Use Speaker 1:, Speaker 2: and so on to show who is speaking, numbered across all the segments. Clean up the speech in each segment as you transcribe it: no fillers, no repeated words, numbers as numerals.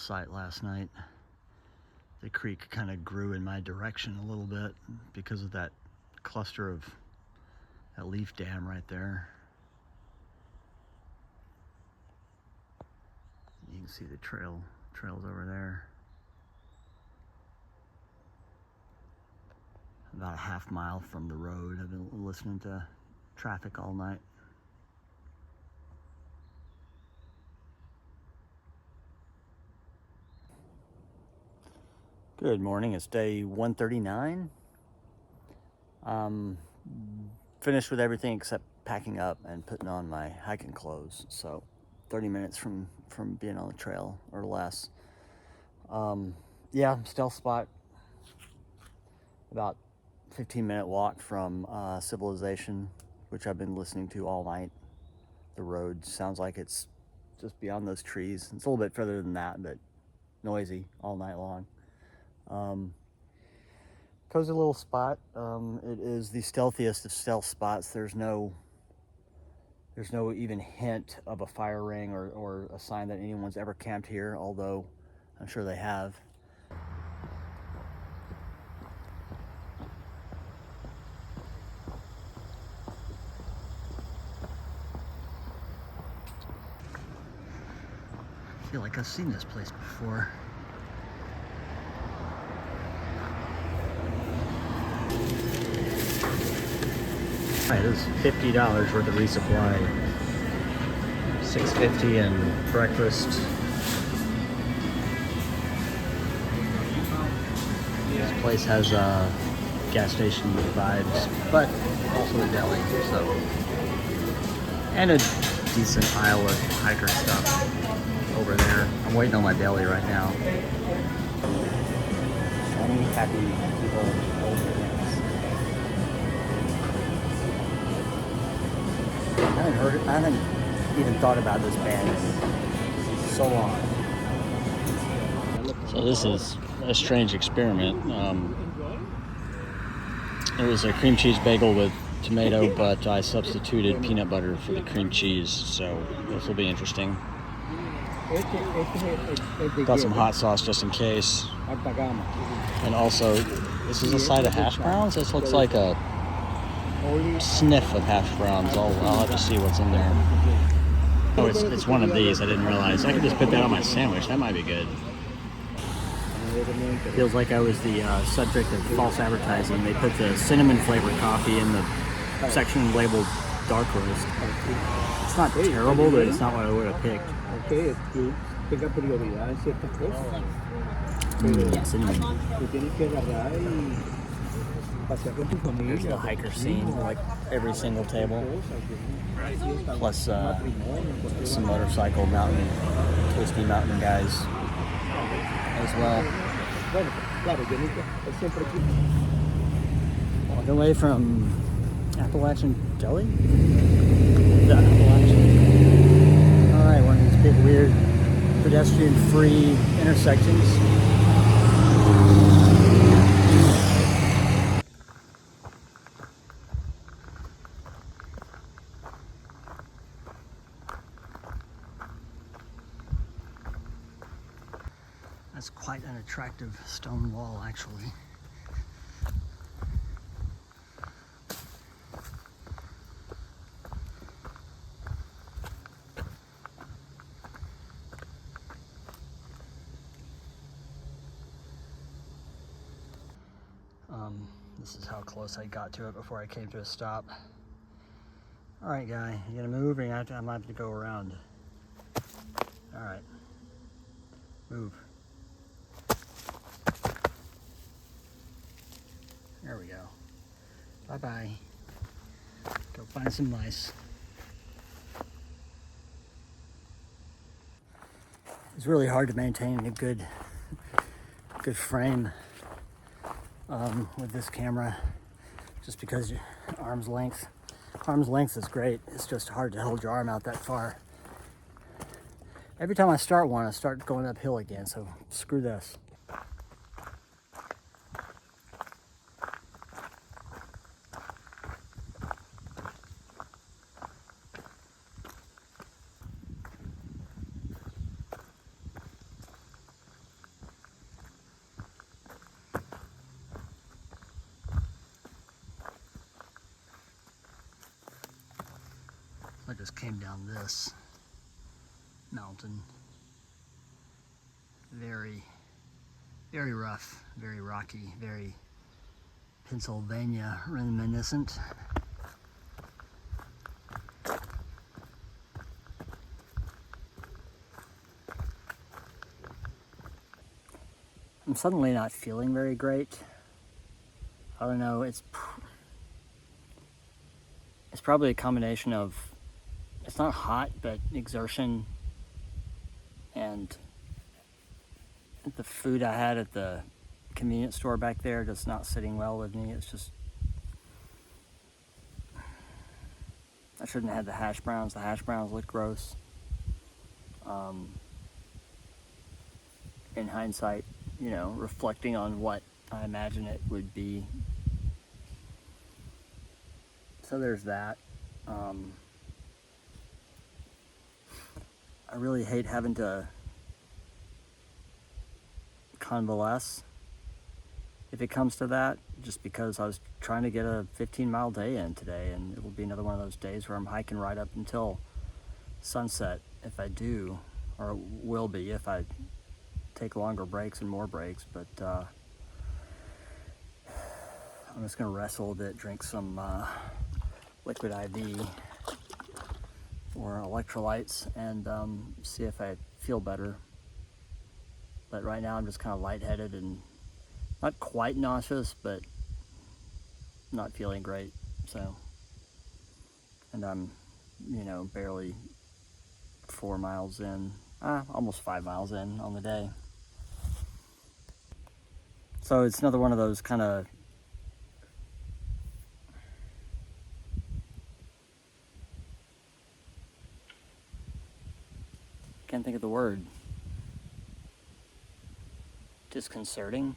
Speaker 1: site last night. The creek kind of grew in my direction a little bit because of that cluster of that leaf dam right there. You can see the trails over there. About a half mile from the road. I've been listening to traffic all night. Good morning, it's day 139. Finished with everything except packing up and putting on my hiking clothes. So 30 minutes from being on the trail or less. Yeah, stealth spot. About 15-minute walk from Civilization, which I've been listening to all night. The road sounds like it's just beyond those trees. It's a little bit further than that, but noisy all night long. Cozy little spot. It is the stealthiest of stealth spots. There's no even hint of a fire ring or a sign that anyone's ever camped here, although I'm sure they have. I feel like I've seen this place before. Alright, this is $50 worth of resupply. $6.50 and breakfast. This place has gas station vibes, but also a deli, so. And a decent aisle of hiker stuff over there. I'm waiting on my deli right now. Sunny, happy people. I haven't even thought about this band in so long. So this is a strange experiment. It was a cream cheese bagel with tomato, but I substituted peanut butter for the cream cheese, so this will be interesting. Got some hot sauce just in case. And also, this is a side of hash browns. This looks like a sniff of hash browns. I'll have to see what's in there. Oh, it's one of these. I didn't realize. I could just put that on my sandwich. That might be good. Feels like I was the subject of false advertising. They put the cinnamon flavored coffee in the section labeled dark roast. It's not terrible, but it's not what I would have picked. Cinnamon. Here's the hiker scene, like every single table, plus some motorcycle twisty mountain guys as well. Walking away from Appalachian Deli? The Appalachian. Alright, one of these big weird pedestrian-free intersections. That's quite an attractive stone wall, actually. This is how close I got to it before I came to a stop. All right, guy, you gonna move or I might have to go around? All right, move. There we go. Bye-bye. Go find some mice. It's really hard to maintain a good frame with this camera, just because arm's length is great. It's just hard to hold your arm out that far. Every time I start one, I start going uphill again, so screw this. just came down this mountain. Very, very rough, very rocky, very Pennsylvania reminiscent. I'm suddenly not feeling very great. I don't know, it's probably a combination of, it's not hot, but exertion and the food I had at the convenience store back there just not sitting well with me. It's just, I shouldn't have had the hash browns. The hash browns look gross. In hindsight, you know, reflecting on what I imagine it would be. So there's that. I really hate having to convalesce if it comes to that, just because I was trying to get a 15-mile day in today, and it will be another one of those days where I'm hiking right up until sunset if I do, or will be if I take longer breaks and more breaks. But I'm just gonna rest a little bit, drink some liquid IV or electrolytes, and see if I feel better. But right now I'm just kind of lightheaded and not quite nauseous, but not feeling great. So, and I'm, you know, barely 4 miles in, almost 5 miles in on the day. So it's another one of those kind of can't think of the word. Disconcerting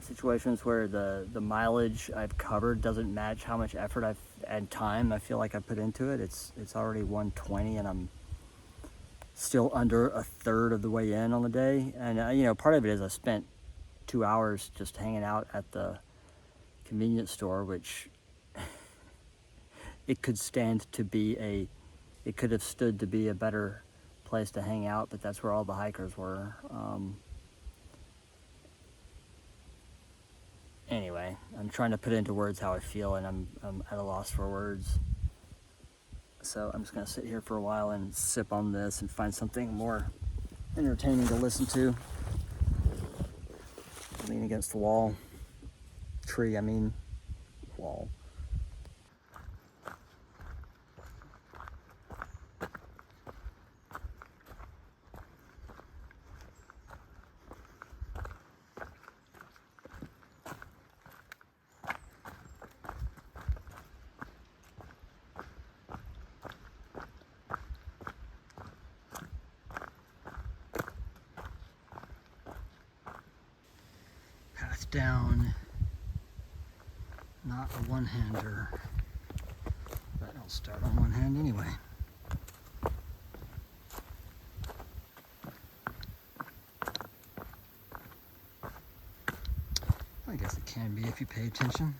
Speaker 1: situations where the mileage I've covered doesn't match how much effort I've and time I feel like I put into it. It's already 1:20 and I'm still under a third of the way in on the day. And you know, part of it is I spent 2 hours just hanging out at the convenience store, which it could have stood to be a better place to hang out, but that's where all the hikers were. Anyway, I'm trying to put into words how I feel, and I'm at a loss for words. So I'm just gonna sit here for a while and sip on this and find something more entertaining to listen to. Lean against the wall. Tree, I mean, wall. Path down, not a one-hander, but I'll start on one hand anyway. I guess it can be if you pay attention.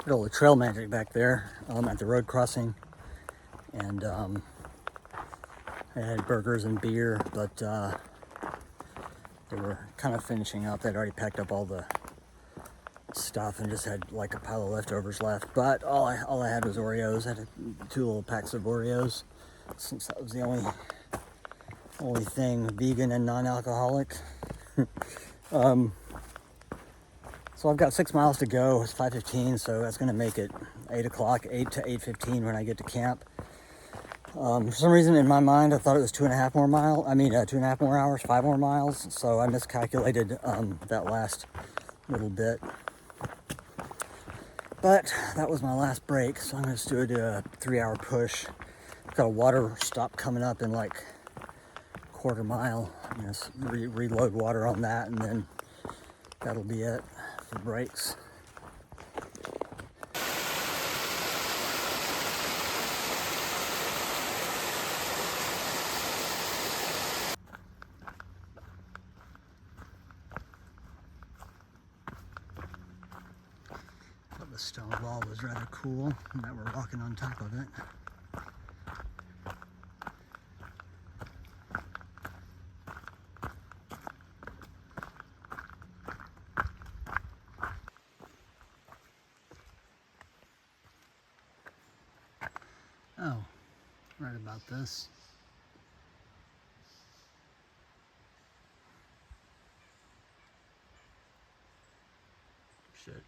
Speaker 1: All the trail magic back there at the road crossing, and I had burgers and beer, but they were kind of finishing up. They'd already packed up all the stuff and just had like a pile of leftovers left. But all I had was Oreos. I had 2 little packs of Oreos, since that was the only thing vegan and non-alcoholic. So I've got 6 miles to go. It's 5:15, so that's gonna make it 8 o'clock, 8 to 8:15 when I get to camp. For some reason in my mind, I thought it was 2.5 more miles. 2.5 more hours, 5 more miles. So I miscalculated that last little bit. But that was my last break, so I'm gonna just do a 3-hour push. I've got a water stop coming up in like a quarter mile. I'm gonna reload water on that, and then that'll be it for breaks. the stone wall was rather cool, and that we're walking on top of it. Oh, right about this. Shit.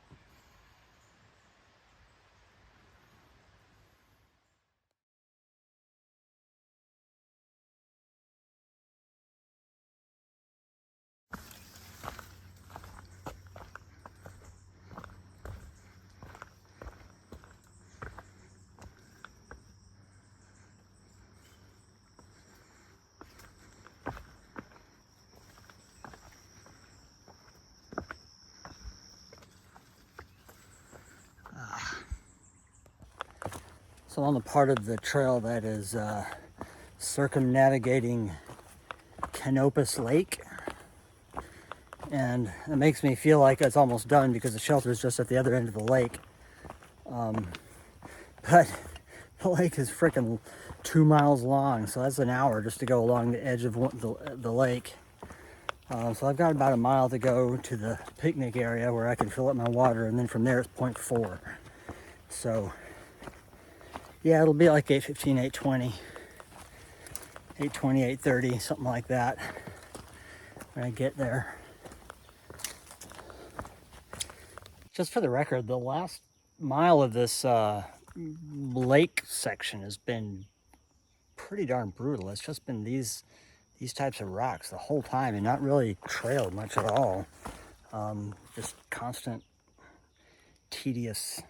Speaker 1: So on the part of the trail that is circumnavigating Canopus Lake, and it makes me feel like it's almost done because the shelter is just at the other end of the lake. But the lake is freaking 2 miles long, so that's an hour just to go along the edge of the lake. So I've got about a mile to go to the picnic area where I can fill up my water, and then from there it's 0.4. So yeah, it'll be like 8:15, 8:20, 8:20, 8:30, something like that when I get there. Just for the record, the last mile of this lake section has been pretty darn brutal. It's just been these types of rocks the whole time, and not really trailed much at all. Just constant, tedious,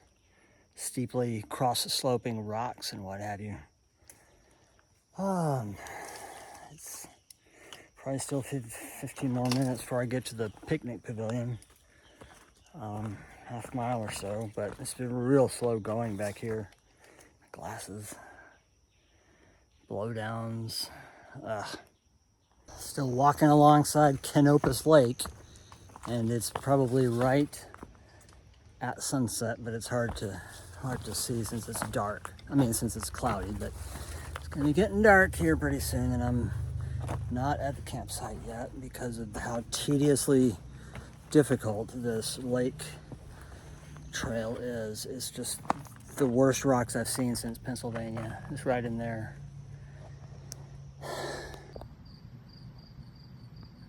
Speaker 1: steeply cross-sloping rocks and what have you. It's probably still 15 more minutes before I get to the picnic pavilion. Half mile or so, but it's been real slow going back here. Glasses, blowdowns. Still walking alongside Canopus Lake, and it's probably right at sunset, but it's hard to see since it's dark. I mean, since it's cloudy, but it's gonna be getting dark here pretty soon, and I'm not at the campsite yet because of how tediously difficult this lake trail is. It's just the worst rocks I've seen since Pennsylvania. It's right in there.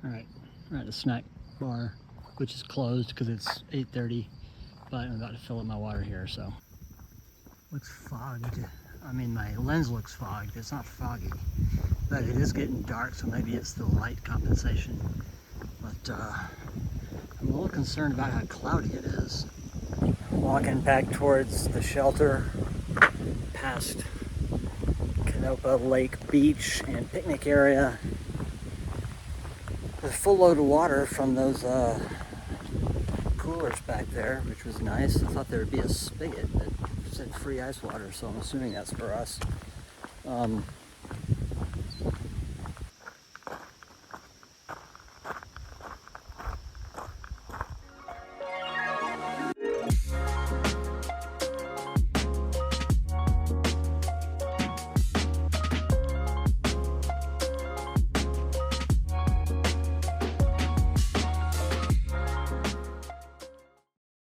Speaker 1: All right, we're at the snack bar, which is closed because it's 8:30, but I'm about to fill up my water here, so. Looks fogged. I mean, my lens looks fogged. It's not foggy, but it is getting dark, so maybe it's the light compensation. But I'm a little concerned about how cloudy it is. Walking back towards the shelter, past Canopus Lake Beach and picnic area, with a full load of water from those coolers back there, which was nice. I thought there would be a spigot that said free ice water, so I'm assuming that's for us.